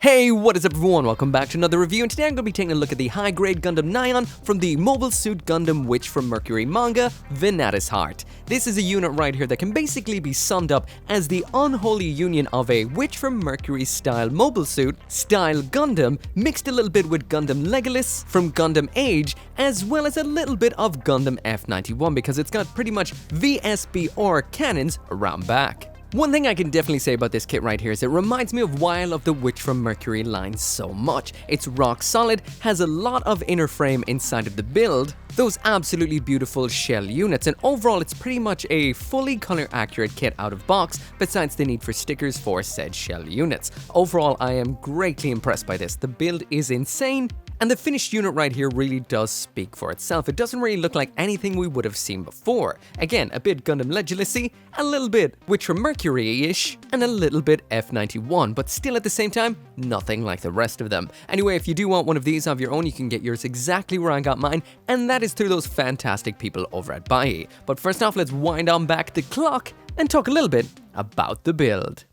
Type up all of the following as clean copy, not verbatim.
Hey, what is up everyone? Welcome back to another review, and today I'm going to be taking a look at the high-grade Gundam Naion from the Mobile Suit Gundam Witch From Mercury manga, Vanadis Heart. This is a unit right here that can basically be summed up as the unholy union of a Witch From Mercury style mobile suit, style Gundam, mixed a little bit with Gundam Legelis from Gundam Age, as well as a little bit of Gundam F91 because it's got pretty much Vajra Cannons around back. One thing I can definitely say about this kit right here is it reminds me of why I love the Witch From Mercury line so much. It's rock solid, has a lot of inner frame inside of the build, those absolutely beautiful shell units, and overall it's pretty much a fully color accurate kit out of box, besides the need for stickers for said shell units. Overall, I am greatly impressed by this. The build is insane, and the finished unit right here really does speak for itself. It doesn't really look like anything we would have seen before. Again, a bit Gundam Legelis-y, a little bit Witch From Mercury-ish, and a little bit F91, but still at the same time, nothing like the rest of them. Anyway, if you do want one of these of your own, you can get yours exactly where I got mine, and that is through those fantastic people over at Bayonet. But first off, let's wind on back the clock and talk a little bit about the build.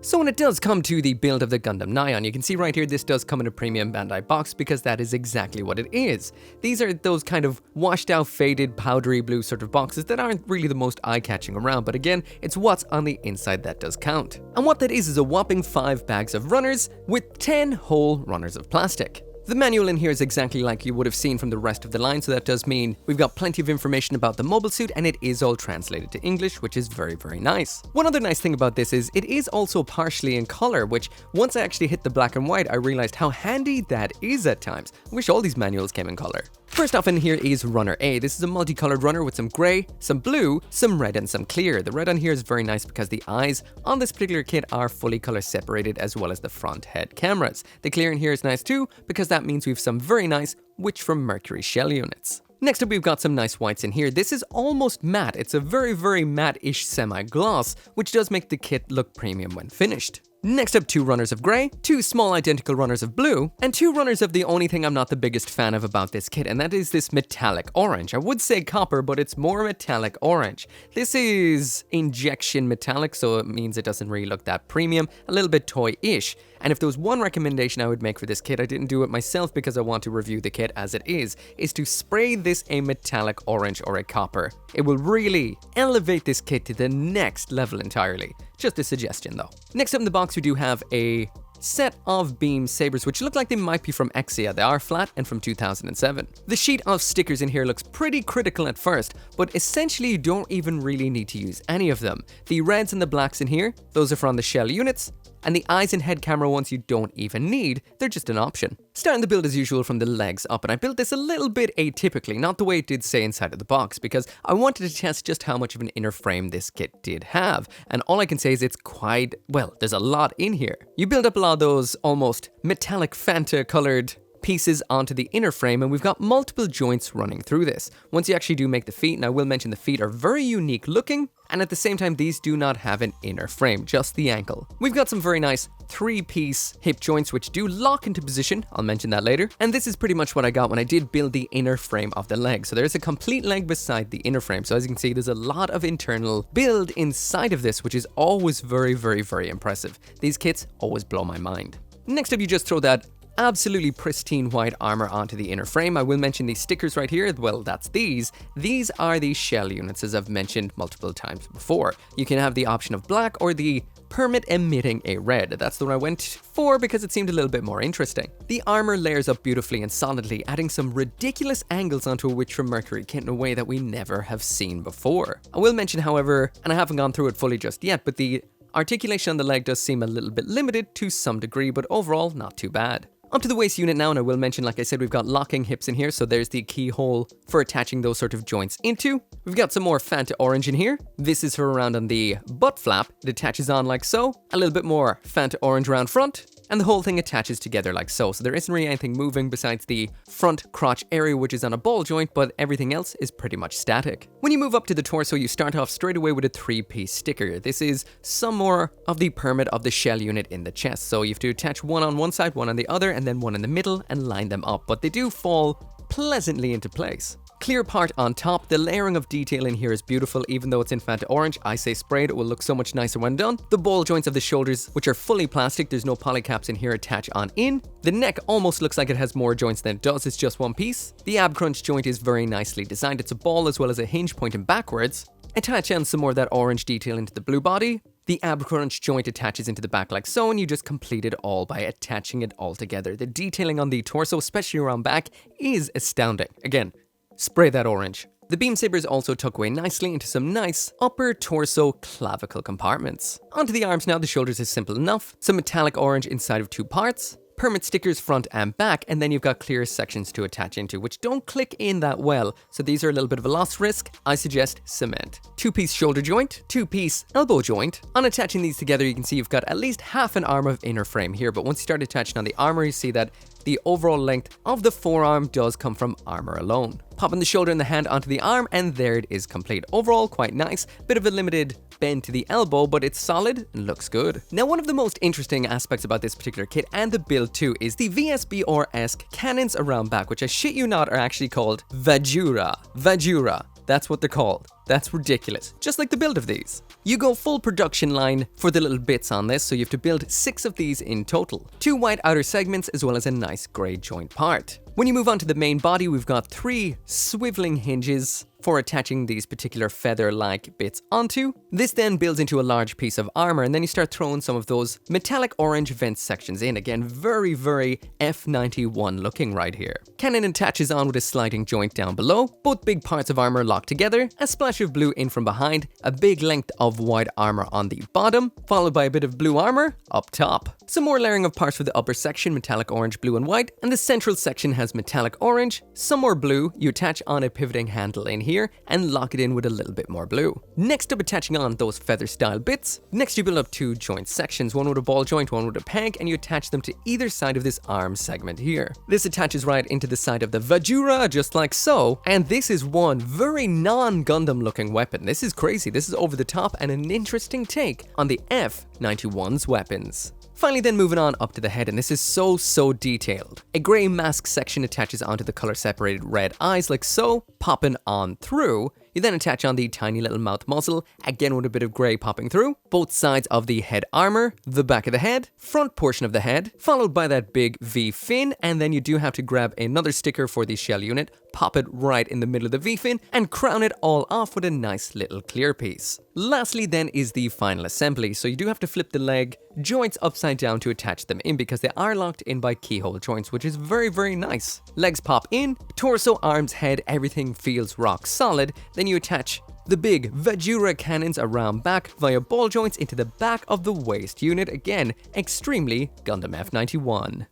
So when it does come to the build of the Gundam Naion, you can see right here this does come in a premium Bandai box because that is exactly what it is. These are those kind of washed out, faded, powdery blue sort of boxes that aren't really the most eye-catching around, but again, it's what's on the inside that does count. And what that is a whopping 5 bags of runners with 10 whole runners of plastic. The manual in here is exactly like you would have seen from the rest of the line, so that does mean we've got plenty of information about the mobile suit, and it is all translated to English, which is very, very nice. One other nice thing about this is it is also partially in color, which once I actually hit the black and white, I realized how handy that is at times. I wish all these manuals came in color. First off in here is Runner A. This is a multicolored runner with some gray, some blue, some red, and some clear. The red on here is very nice because the eyes on this particular kit are fully color separated, as well as the front head cameras. The clear in here is nice too, because that means we have some very nice Witch From Mercury shell units. Next up, we've got some nice whites in here. This is almost matte. It's a very, very matte-ish semi-gloss, which does make the kit look premium when finished. Next up, 2 runners of grey, 2 small identical runners of blue, and 2 runners of the only thing I'm not the biggest fan of about this kit, and that is this metallic orange. I would say copper, but it's more metallic orange. This is injection metallic, so it means it doesn't really look that premium, a little bit toy-ish. And if there was one recommendation I would make for this kit, I didn't do it myself because I want to review the kit as it is to spray this a metallic orange or a copper. It will really elevate this kit to the next level entirely. Just a suggestion though. Next up in the box we do have a set of beam sabers, which look like they might be from Exia. They are flat and from 2007. The sheet of stickers in here looks pretty critical at first, but essentially you don't even really need to use any of them. The reds and the blacks in here, those are from the shell units, and the eyes and head camera ones you don't even need, they're just an option. Starting the build as usual from the legs up, and I built this a little bit atypically, not the way it did say inside of the box, because I wanted to test just how much of an inner frame this kit did have, and all I can say is it's quite, well, there's a lot in here. You build up a lot of those almost metallic Fanta colored pieces onto the inner frame, and we've got multiple joints running through this. Once you actually do make the feet, and I will mention the feet are very unique looking, and at the same time these do not have an inner frame, just the ankle. We've got some very nice 3-piece hip joints which do lock into position, I'll mention that later, and this is pretty much what I got when I did build the inner frame of the leg. So there's a complete leg beside the inner frame, so as you can see there's a lot of internal build inside of this, which is always very, very, very impressive. These kits always blow my mind. Next up, you just throw that absolutely pristine white armor onto the inner frame. I will mention these stickers right here. Well, that's these. These are the shell units, as I've mentioned multiple times before. You can have the option of black or the permit emitting a red. That's the one I went for because it seemed a little bit more interesting. The armor layers up beautifully and solidly, adding some ridiculous angles onto a Witch From Mercury kit in a way that we never have seen before. I will mention, however, and I haven't gone through it fully just yet, but the articulation on the leg does seem a little bit limited to some degree, but overall not too bad. Up to the waist unit now, and I will mention, like I said, we've got locking hips in here, so there's the keyhole for attaching those sort of joints into. We've got some more Fanta orange in here. This is for around on the butt flap. It attaches on like so. A little bit more Fanta orange around front, and the whole thing attaches together like so. So there isn't really anything moving besides the front crotch area, which is on a ball joint, but everything else is pretty much static. When you move up to the torso, you start off straight away with a 3-piece sticker. This is some more of the permit of the shell unit in the chest. So you have to attach one on one side, one on the other, and then one in the middle and line them up, but they do fall pleasantly into place. Clear part on top. The layering of detail in here is beautiful, even though it's in Fanta Orange. I say sprayed, it will look so much nicer when done. The ball joints of the shoulders, which are fully plastic, there's no polycaps in here, attach on in. The neck almost looks like it has more joints than it does, it's just one piece. The ab crunch joint is very nicely designed. It's a ball as well as a hinge pointing backwards. Attach on some more of that orange detail into the blue body. The ab crunch joint attaches into the back like so, and you just complete it all by attaching it all together. The detailing on the torso, especially around back, is astounding. Again, spray that orange. The beam sabers also tuck away nicely into some nice upper torso clavicle compartments. Onto the arms now, the shoulders is simple enough. Some metallic orange inside of two parts. Permit stickers front and back, and then you've got clear sections to attach into, which don't click in that well, so these are a little bit of a loss risk. I suggest cement. 2-piece shoulder joint, 2-piece elbow joint. On attaching these together, you can see you've got at least half an arm of inner frame here, but once you start attaching on the armor, you see that the overall length of the forearm does come from armor alone. Popping the shoulder and the hand onto the arm, and there it is complete. Overall, quite nice. Bit of a limited bend to the elbow, but it's solid and looks good. Now, one of the most interesting aspects about this particular kit and the build too is the VSBR-esque cannons around back, which I shit you not are actually called Vajra. Vajra. That's what they're called. That's ridiculous. Just like the build of these. You go full production line for the little bits on this, so you have to build 6 of these in total. 2 white outer segments as well as a nice grey joint part. When you move on to the main body, we've got 3 swiveling hinges for attaching these particular feather-like bits onto. This then builds into a large piece of armor, and then you start throwing some of those metallic orange vent sections in. Again, very, very F91 looking right here. Cannon attaches on with a sliding joint down below. Both big parts of armor locked together. A splash of blue in from behind. A big length of white armor on the bottom, followed by a bit of blue armor up top. Some more layering of parts for the upper section, metallic orange, blue and white, and the central section has metallic orange, some more blue. You attach on a pivoting handle in here and lock it in with a little bit more blue. Next up, attaching on those feather style bits. Next, you build up 2 joint sections, one with a ball joint, one with a peg, and you attach them to either side of this arm segment here. This attaches right into the side of the Vajra, just like so, and this is one very non-Gundam looking weapon. This is crazy, this is over the top and an interesting take on the F91's weapons. Finally then moving on up to the head, and this is so detailed. A grey mask section attaches onto the color separated red eyes like so, popping on through. You then attach on the tiny little mouth muzzle, again with a bit of grey popping through, both sides of the head armor, the back of the head, front portion of the head, followed by that big V fin, and then you do have to grab another sticker for the shell unit, pop it right in the middle of the V fin, and crown it all off with a nice little clear piece. Lastly then is the final assembly, so you do have to flip the leg joints upside down to attach them in because they are locked in by keyhole joints, which is very nice. Legs pop in, torso, arms, head, everything feels rock solid. Then you attach the big Vajra Cannons around back via ball joints into the back of the waist unit. Again, extremely Gundam F91.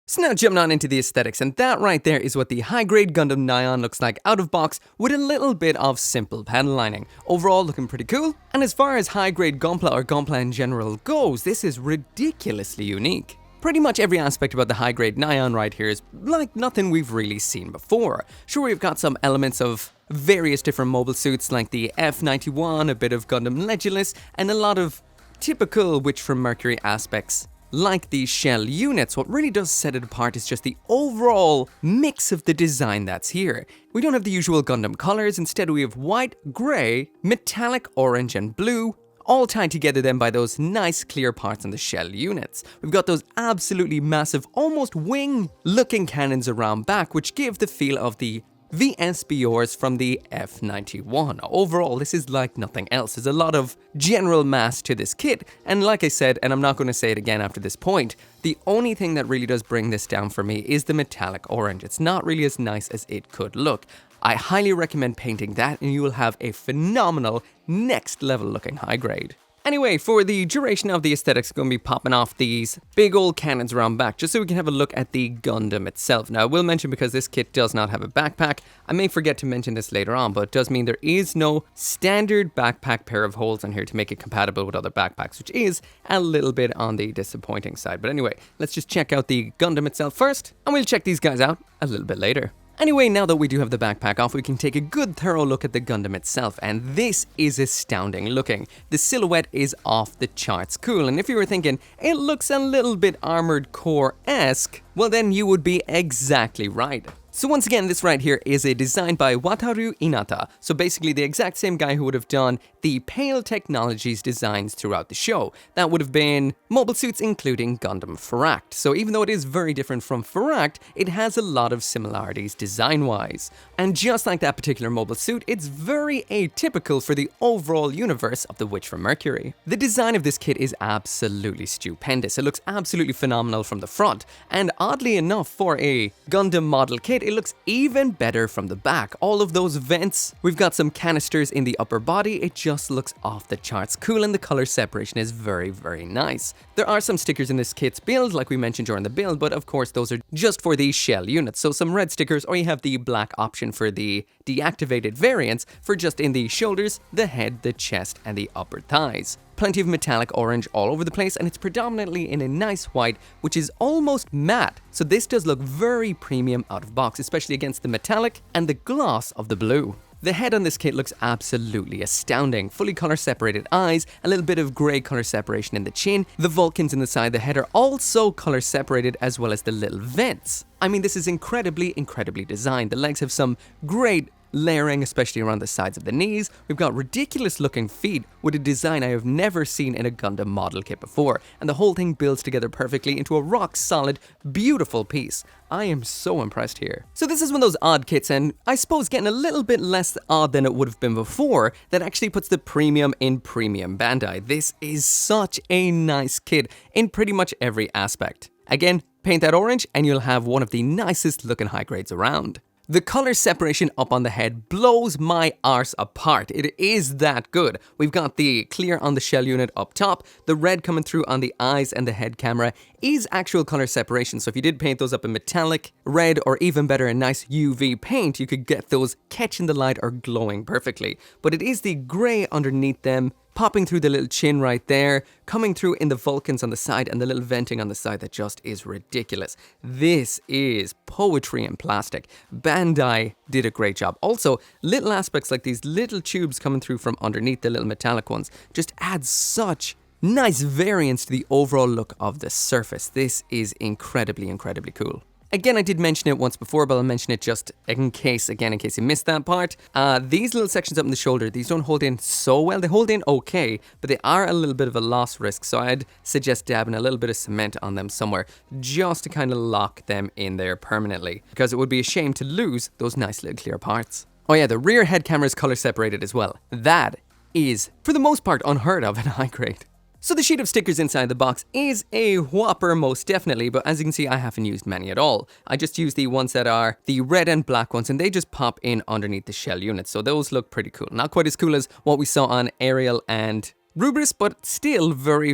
So now jumping on into the aesthetics, and that right there is what the high-grade Gundam Naion looks like out of box with a little bit of simple panel lining. Overall looking pretty cool, and as far as high-grade gunpla or gunpla in general goes, this is ridiculously unique. Pretty much every aspect about the high-grade Naion right here is like nothing we've really seen before. Sure, we've got some elements of various different mobile suits like the F91, a bit of Gundam Legelis, and a lot of typical Witch From Mercury aspects like these shell units. What really does set it apart is just the overall mix of the design that's here. We don't have the usual Gundam colors, instead we have white, grey, metallic orange and blue, all tied together then by those nice clear parts on the shell units. We've got those absolutely massive, almost wing-looking cannons around back, which give the feel of the VSBRs from the F91. Overall, this is like nothing else. There's a lot of general mass to this kit, and like I said, and I'm not going to say it again after this point, the only thing that really does bring this down for me is the metallic orange. It's not really as nice as it could look. I highly recommend painting that, and you will have a phenomenal next level looking high grade. Anyway, for the duration of the aesthetics, I'm going to be popping off these big old cannons around back, just so we can have a look at the Gundam itself. Now, I will mention, because this kit does not have a backpack, I may forget to mention this later on, but it does mean there is no standard backpack pair of holes on here to make it compatible with other backpacks, which is a little bit on the disappointing side. But anyway, let's just check out the Gundam itself first, and we'll check these guys out a little bit later. Anyway, now that we do have the backpack off, we can take a good thorough look at the Gundam itself, and this is astounding looking. The silhouette is off the charts cool, and if you were thinking, it looks a little bit Armored Core-esque, well then you would be exactly right. So once again, this right here is a design by Wataru Inata. So basically the exact same guy who would have done the Pale Technologies designs throughout the show. That would have been mobile suits including Gundam Faract. So even though it is very different from Faract, it has a lot of similarities design-wise. And just like that particular mobile suit, it's very atypical for the overall universe of the Witch from Mercury. The design of this kit is absolutely stupendous. It looks absolutely phenomenal from the front. And oddly enough, for a Gundam model kit, it looks even better from the back. All of those vents, we've got some canisters in the upper body, it just looks off the charts cool, and the color separation is very, very nice. There are some stickers in this kit's build, like we mentioned during the build, but of course those are just for the shell units. So some red stickers, or you have the black option for the deactivated variants for just in the shoulders, the head, the chest, and the upper thighs. Plenty of metallic orange all over the place, and it's predominantly in a nice white, which is almost matte. So this does look very premium out of box, especially against the metallic and the gloss of the blue. The head on this kit looks absolutely astounding. Fully color separated eyes, a little bit of grey color separation in the chin. The Vulcans in the side of the head are also color separated, as well as the little vents. I mean, this is incredibly designed. The legs have some great layering, especially around the sides of the knees. We've got ridiculous looking feet with a design I have never seen in a Gundam model kit before, and the whole thing builds together perfectly into a rock solid, beautiful piece. I am so impressed here. So this is one of those odd kits, and I suppose getting a little bit less odd than it would have been before, that actually puts the premium in premium Bandai. This is such a nice kit in pretty much every aspect. Again, paint that orange and you'll have one of the nicest looking high grades around. The color separation up on the head blows my arse apart. It is that good. We've got the clear on the shell unit up top, the red coming through on the eyes, and the head camera is actual color separation. So if you did paint those up in metallic, red, or even better, a nice UV paint, you could get those catching the light or glowing perfectly. But it is the gray underneath them, popping through the little chin right there, coming through in the Vulcans on the side, and the little venting on the side that just is ridiculous. This is poetry in plastic. Bandai did a great job. Also, little aspects like these little tubes coming through from underneath, the little metallic ones, just add such nice variance to the overall look of the surface. This is incredibly cool. Again, I did mention it once before, but I'll mention it just in case you missed that part. These little sections up in the shoulder, these don't hold in so well. They hold in okay, but they are a little bit of a loss risk, so I'd suggest dabbing a little bit of cement on them somewhere just to kind of lock them in there permanently, because it would be a shame to lose those nice little clear parts. Oh yeah, the rear head camera is color separated as well. That is, for the most part, unheard of in high grade. So the sheet of stickers inside the box is a whopper most definitely, but as you can see, I haven't used many at all. I just used the ones that are the red and black ones, and they just pop in underneath the shell unit, so those look pretty cool. Not quite as cool as what we saw on Ariel and Rubris, but still very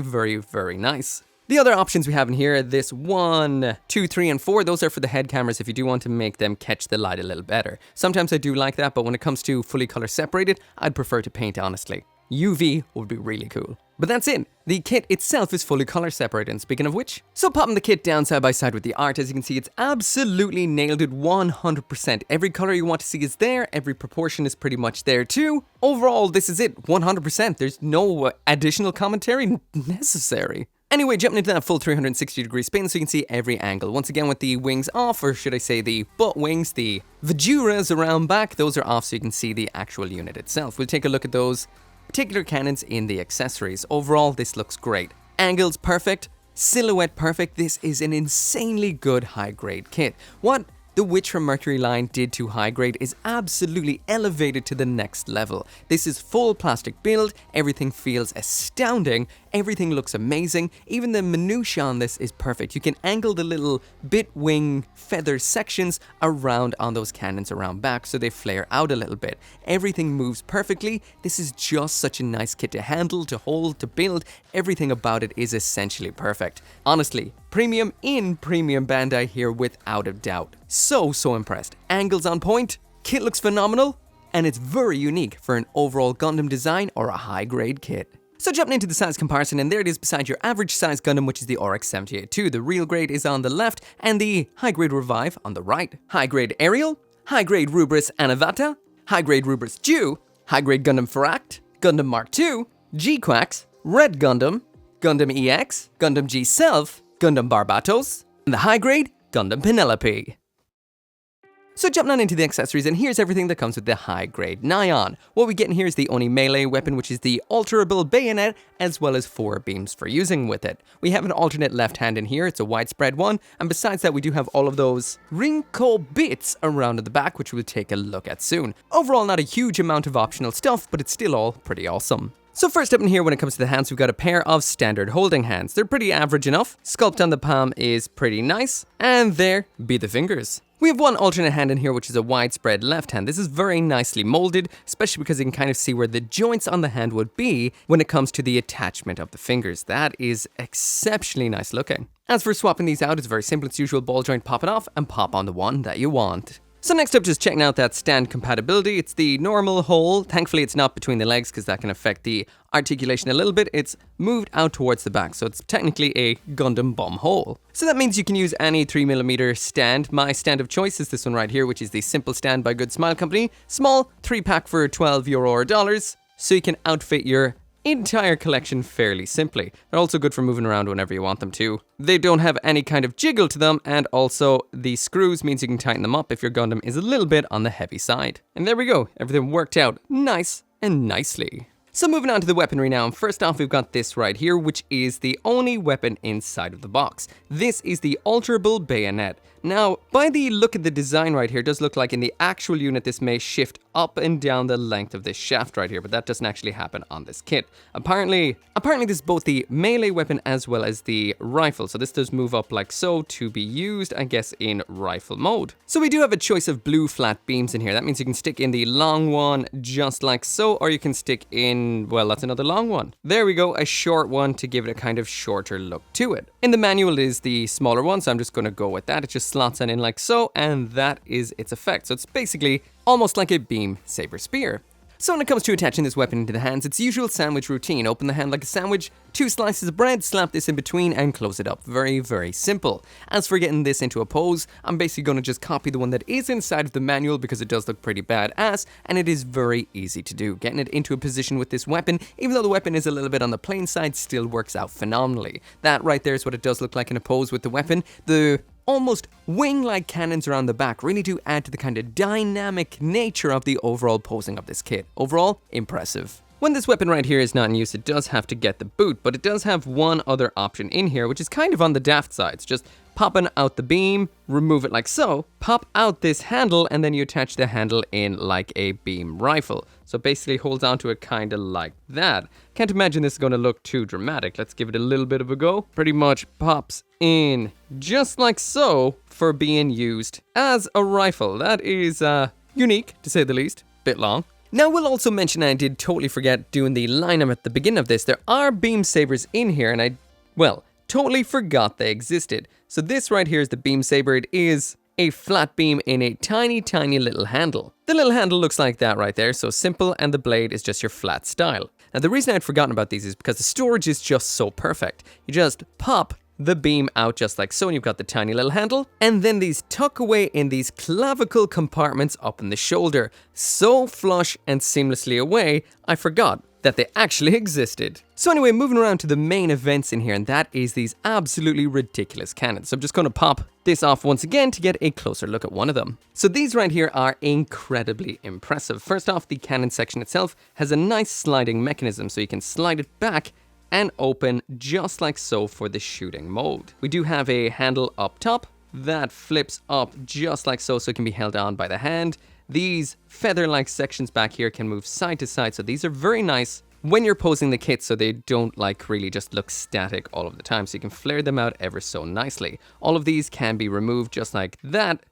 nice. The other options we have in here, this 1, 2, 3, and 4, those are for the head cameras if you do want to make them catch the light a little better. Sometimes I do like that, but when it comes to fully color separated, I'd prefer to paint honestly. UV would be really cool. But that's it. The kit itself is fully color separated, and speaking of which, so popping the kit down side by side with the art, as you can see, it's absolutely nailed it 100%. Every color you want to see is there, every proportion is pretty much there too. Overall, this is it, 100%. There's no additional commentary necessary. Anyway, jumping into that full 360-degree spin so you can see every angle. Once again with the wings off, or should I say the butt wings, the Vajras around back, those are off so you can see the actual unit itself. We'll take a look at those particular cannons in the accessories. Overall, this looks great. Angles perfect, silhouette perfect. This is an insanely good high-grade kit. What the Witch from Mercury line did to high grade is absolutely elevated to the next level. This is full plastic build, everything feels astounding, everything looks amazing, even the minutiae on this is perfect. You can angle the little bit wing feather sections around on those cannons around back so they flare out a little bit. Everything moves perfectly. This is just such a nice kit to handle, to hold, to build. Everything about it is essentially perfect. Honestly, premium in premium Bandai here without a doubt. So impressed. Angles on point, kit looks phenomenal, and it's very unique for an overall Gundam design or a high grade kit. So jumping into the size comparison, and there it is beside your average size Gundam, which is the RX-78-2. The real grade is on the left, and the high grade Revive on the right. High grade Ariel, high grade Rubris Anavata, high grade Rubris Jew, high grade Gundam Faract, Gundam Mark II, G-Quax, Red Gundam, Gundam EX, Gundam G-Self, Gundam Barbatos, and the high grade Gundam Penelope. So jumping on into the accessories, and here's everything that comes with the high-grade Naion. What we get in here is the only melee weapon, which is the alterable bayonet, as well as 4 beams for using with it. We have an alternate left hand in here, it's a widespread one, and besides that we do have all of those Rinko bits around at the back, which we'll take a look at soon. Overall, not a huge amount of optional stuff, but it's still all pretty awesome. So first up in here, when it comes to the hands, we've got a pair of standard holding hands. They're pretty average enough, sculpt on the palm is pretty nice, and there be the fingers. We have one alternate hand in here, which is a widespread left hand. This is very nicely molded, especially because you can kind of see where the joints on the hand would be when it comes to the attachment of the fingers. That is exceptionally nice looking. As for swapping these out, it's very simple. It's usual ball joint, pop it off and pop on the one that you want. So next up, just checking out that stand compatibility. It's the normal hole. Thankfully, it's not between the legs because that can affect the articulation a little bit. It's moved out towards the back, so it's technically a Gundam bomb hole. So that means you can use any 3mm stand. My stand of choice is this one right here, which is the Simple Stand by Good Smile Company. Small, 3-pack for €12 or dollars, so you can outfit your entire collection fairly simply. They're also good for moving around whenever you want them to. They don't have any kind of jiggle to them, and also the screws means you can tighten them up if your Gundam is a little bit on the heavy side. And there we go, everything worked out nice and nicely. So moving on to the weaponry now, and first off we've got this right here, which is the only weapon inside of the box. This is the alterable bayonet. Now, by the look at the design right here, it does look like in the actual unit this may shift up and down the length of this shaft right here, but that doesn't actually happen on this kit. Apparently this is both the melee weapon as well as the rifle, so this does move up like so to be used, I guess, in rifle mode. So we do have a choice of blue flat beams in here. That means you can stick in the long one just like so, or you can stick in, well, that's another long one. There we go, a short one to give it a kind of shorter look to it. In the manual is the smaller one, so I'm just going to go with that. It just slots on in like so, and that is its effect. So it's basically almost like a beam saber spear. So when it comes to attaching this weapon into the hands, it's the usual sandwich routine. Open the hand like a sandwich, 2 slices of bread, slap this in between and close it up. Very, very simple. As for getting this into a pose, I'm basically going to just copy the one that is inside of the manual because it does look pretty badass, and it is very easy to do. Getting it into a position with this weapon, even though the weapon is a little bit on the plain side, still works out phenomenally. That right there is what it does look like in a pose with the weapon. The almost wing-like cannons around the back really do add to the kind of dynamic nature of the overall posing of this kit. Overall, impressive. When this weapon right here is not in use, it does have to get the boot, but it does have one other option in here, which is kind of on the daft side. It's just popping out the beam, remove it like so, pop out this handle, and then you attach the handle in like a beam rifle. So basically holds onto it kind of like that. Can't imagine this is going to look too dramatic. Let's give it a little bit of a go. Pretty much pops in just like so for being used as a rifle. That is unique, to say the least. Bit long. Now, we'll also mention, I did totally forget doing the line-up at the beginning of this, there are beam sabers in here, and well, totally forgot they existed. So this right here is the beam saber. It is a flat beam in a tiny, tiny little handle. The little handle looks like that right there, so simple, and the blade is just your flat style. Now, the reason I'd forgotten about these is because the storage is just so perfect. You just pop the beam out just like so, and you've got the tiny little handle, and then these tuck away in these clavicle compartments up in the shoulder. So flush and seamlessly away, I forgot that they actually existed. So anyway, moving around to the main events in here, and that is these absolutely ridiculous cannons. So I'm just going to pop this off once again to get a closer look at one of them. So these right here are incredibly impressive. First off, the cannon section itself has a nice sliding mechanism, so you can slide it back and open just like so for the shooting mode. We do have a handle up top that flips up just like so, so it can be held on by the hand. These feather-like sections back here can move side to side, so these are very nice when you're posing the kit, so they don't like really just look static all of the time, so you can flare them out ever so nicely. All of these can be removed just like that,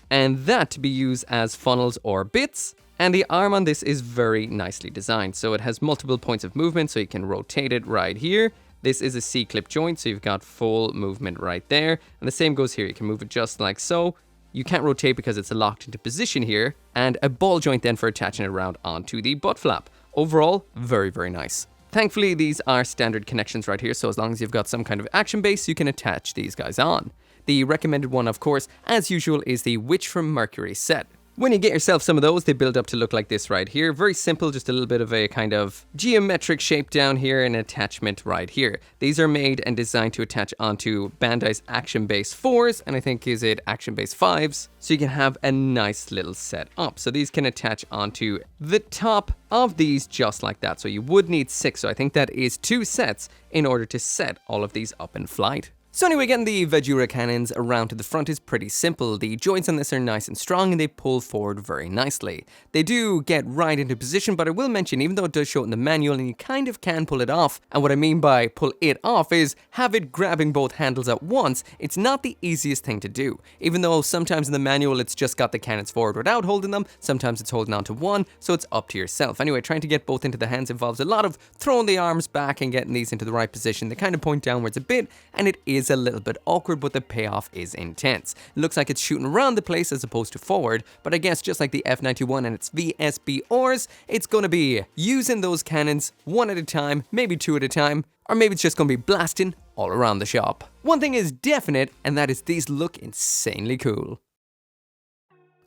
and that to be used as funnels or bits. And the arm on this is very nicely designed, so it has multiple points of movement, so you can rotate it right here. This is a C-clip joint, so you've got full movement right there. And the same goes here, you can move it just like so. You can't rotate because it's locked into position here. And a ball joint then for attaching it around onto the butt flap. Overall, very, very nice. Thankfully, these are standard connections right here, so as long as you've got some kind of action base, you can attach these guys on. The recommended one, of course, as usual, is the Witch From Mercury set. When you get yourself some of those, they build up to look like this right here. Very simple, just a little bit of a kind of geometric shape down here and an attachment right here. These are made and designed to attach onto Bandai's Action Base 4s, and I think is it Action Base 5s, so you can have a nice little setup. So these can attach onto the top of these just like that. So you would need 6, so I think that is 2 sets in order to set all of these up in flight. So anyway, getting the Vajra Cannons around to the front is pretty simple. The joints on this are nice and strong and they pull forward very nicely. They do get right into position, but I will mention, even though it does show it in the manual and you kind of can pull it off, and what I mean by pull it off is have it grabbing both handles at once, it's not the easiest thing to do. Even though sometimes in the manual it's just got the cannons forward without holding them, sometimes it's holding on to one, so it's up to yourself. Anyway, trying to get both into the hands involves a lot of throwing the arms back and getting these into the right position. They kind of point downwards a bit, and it is a little bit awkward, but the payoff is intense. It looks like it's shooting around the place as opposed to forward, but I guess just like the F91 and its VSBRs, it's going to be using those cannons one at a time, maybe 2 at a time, or maybe it's just going to be blasting all around the shop. One thing is definite, and that is these look insanely cool.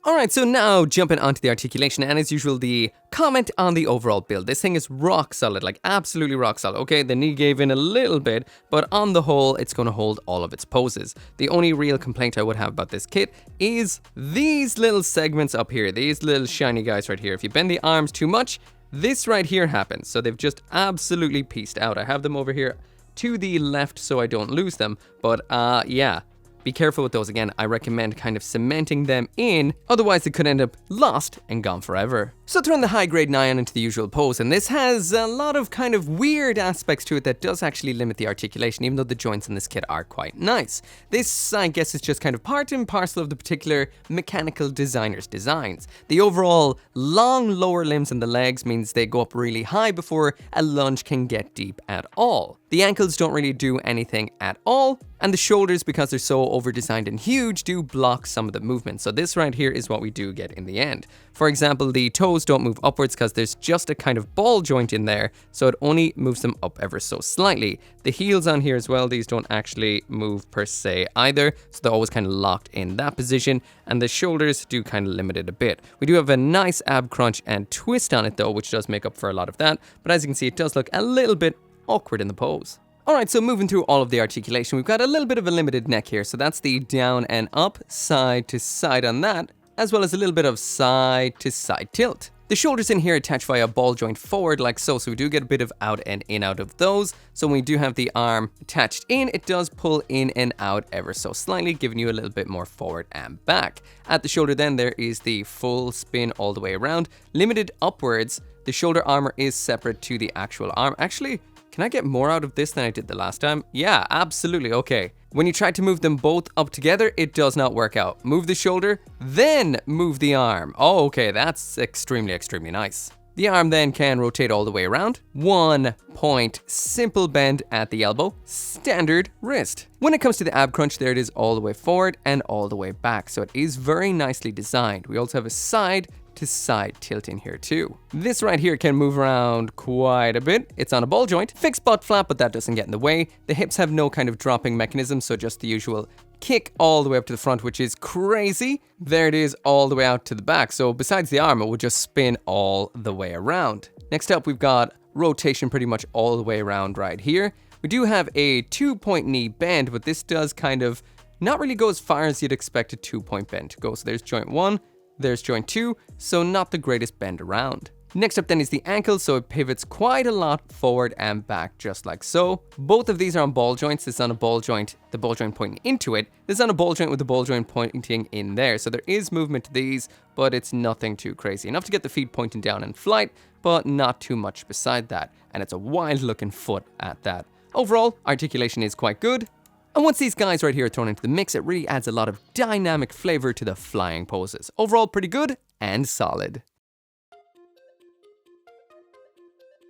Alright, so now jumping onto the articulation, and as usual, the comment on the overall build. This thing is rock solid, like absolutely rock solid. Okay, the knee gave in a little bit, but on the whole, it's going to hold all of its poses. The only real complaint I would have about this kit is these little segments up here, these little shiny guys right here. If you bend the arms too much, this right here happens. So they've just absolutely pieced out. I have them over here to the left so I don't lose them, but yeah. Be careful with those. Again, I recommend kind of cementing them in, otherwise it could end up lost and gone forever. So throwing the high-grade Naion into the usual pose, and this has a lot of kind of weird aspects to it that does actually limit the articulation, even though the joints in this kit are quite nice. This, I guess, is just kind of part and parcel of the particular mechanical designer's designs. The overall long lower limbs and the legs means they go up really high before a lunge can get deep at all. The ankles don't really do anything at all, and the shoulders, because they're so over-designed and huge, do block some of the movement. So this right here is what we do get in the end. For example, the toes don't move upwards because there's just a kind of ball joint in there, so it only moves them up ever so slightly. The heels on here as well, these don't actually move per se either, so they're always kind of locked in that position, and the shoulders do kind of limit it a bit. We do have a nice ab crunch and twist on it though, which does make up for a lot of that, but as you can see, it does look a little bit awkward in the pose. Alright, so moving through all of the articulation, we've got a little bit of a limited neck here, so that's the down and up, side to side on that, as well as a little bit of side to side tilt. The shoulders in here attach via a ball joint forward like so, so we do get a bit of out and in out of those. So when we do have the arm attached in, it does pull in and out ever so slightly, giving you a little bit more forward and back. At the shoulder then, there is the full spin all the way around, limited upwards. The shoulder armor is separate to the actual arm. Actually, can I get more out of this than I did the last time? Yeah, absolutely, okay. When you try to move them both up together, it does not work out. Move the shoulder, then move the arm. Oh, okay, that's extremely, extremely nice. The arm then can rotate all the way around. 1 point, simple bend at the elbow, standard wrist. When it comes to the ab crunch, there it is all the way forward and all the way back. So it is very nicely designed. We also have a side to side tilt in here too. This right here can move around quite a bit. It's on a ball joint, fixed butt flap, but that doesn't get in the way. The hips have no kind of dropping mechanism, so just the usual kick all the way up to the front, which is crazy. There it is all the way out to the back. So besides the arm, it will just spin all the way around. Next up, we've got rotation pretty much all the way around right here. We do have a 2-point knee bend, but this does kind of not really go as far as you'd expect a 2-point bend to go. So there's joint 1, there's joint 2, so not the greatest bend around. Next up then is the ankle, so it pivots quite a lot forward and back, just like so. Both of these are on ball joints. This is on a ball joint, the ball joint pointing into it. This is on a ball joint with the ball joint pointing in there. So there is movement to these, but it's nothing too crazy. Enough to get the feet pointing down in flight, but not too much beside that. And it's a wild looking foot at that. Overall, articulation is quite good. And once these guys right here are thrown into the mix, it really adds a lot of dynamic flavor to the flying poses. Overall, pretty good and solid.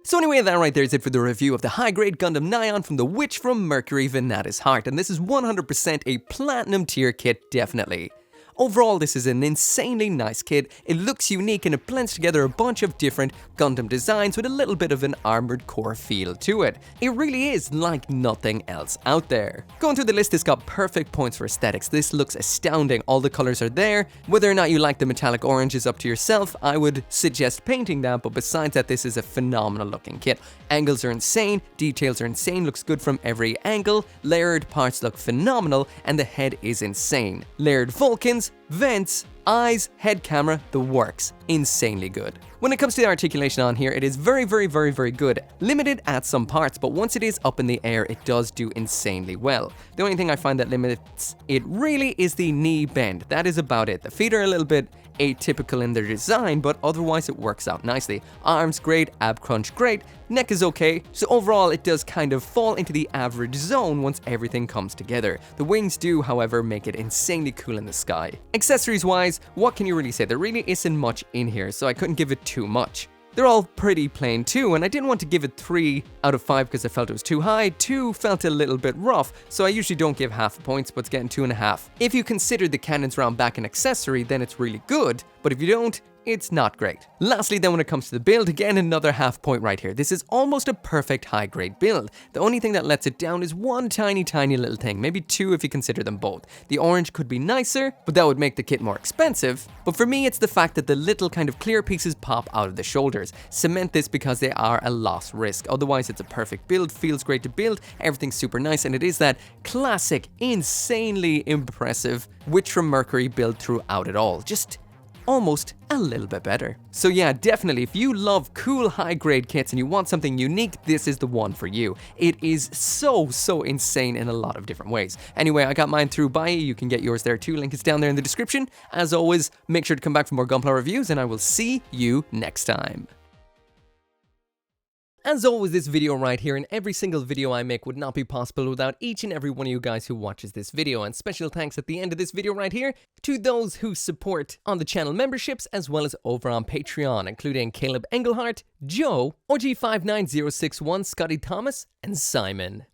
So anyway, that right there is it for the review of the high-grade Gundam Naion from the Witch from Mercury Vanadis Heart, and this is 100% a platinum tier kit, definitely. Overall, this is an insanely nice kit. It looks unique and it blends together a bunch of different Gundam designs with a little bit of an armored core feel to it. It really is like nothing else out there. Going through the list, it's got perfect points for aesthetics. This looks astounding. All the colors are there. Whether or not you like the metallic orange is up to yourself. I would suggest painting that, but besides that, this is a phenomenal looking kit. Angles are insane, details are insane, looks good from every angle, layered parts look phenomenal, and the head is insane. Layered Vulcans, vents, eyes, head camera, the works. Insanely good. When it comes to the articulation on here, it is very good. Limited at some parts, but once it is up in the air, it does do insanely well. The only thing I find that limits it really is the knee bend. That is about it. The feet are a little bit atypical in their design, but otherwise it works out nicely. Arms great, ab crunch great, neck is okay, so overall it does kind of fall into the average zone once everything comes together. The wings do, however, make it insanely cool in the sky. Accessories wise, what can you really say? There really isn't much in here, so I couldn't give it too much. They're all pretty plain too, and I didn't want to give it 3 out of 5 because I felt it was too high. 2 felt a little bit rough, so I usually don't give half points, but it's getting 2.5. If you consider the cannons round back an accessory, then it's really good, but if you don't, it's not great. Lastly, then when it comes to the build, again another half point right here. This is almost a perfect high grade build. The only thing that lets it down is one tiny little thing, maybe 2 if you consider them both. The orange could be nicer, but that would make the kit more expensive. But for me, it's the fact that the little kind of clear pieces pop out of the shoulders. Cement this because they are a loss risk. Otherwise, it's a perfect build, feels great to build, everything's super nice, and it is that classic, insanely impressive Witch from Mercury build throughout it all. Just almost a little bit better. So yeah, definitely, if you love cool high-grade kits and you want something unique, this is the one for you. It is so insane in a lot of different ways. Anyway, I got mine through Buy. You can get yours there too. Link is down there in the description. As always, make sure to come back for more Gunpla reviews, and I will see you next time. As always, this video right here and every single video I make would not be possible without each and every one of you guys who watches this video. And special thanks at the end of this video right here to those who support on the channel memberships as well as over on Patreon, including Caleb Engelhart, Joe, OG59061, Scotty Thomas, and Simon.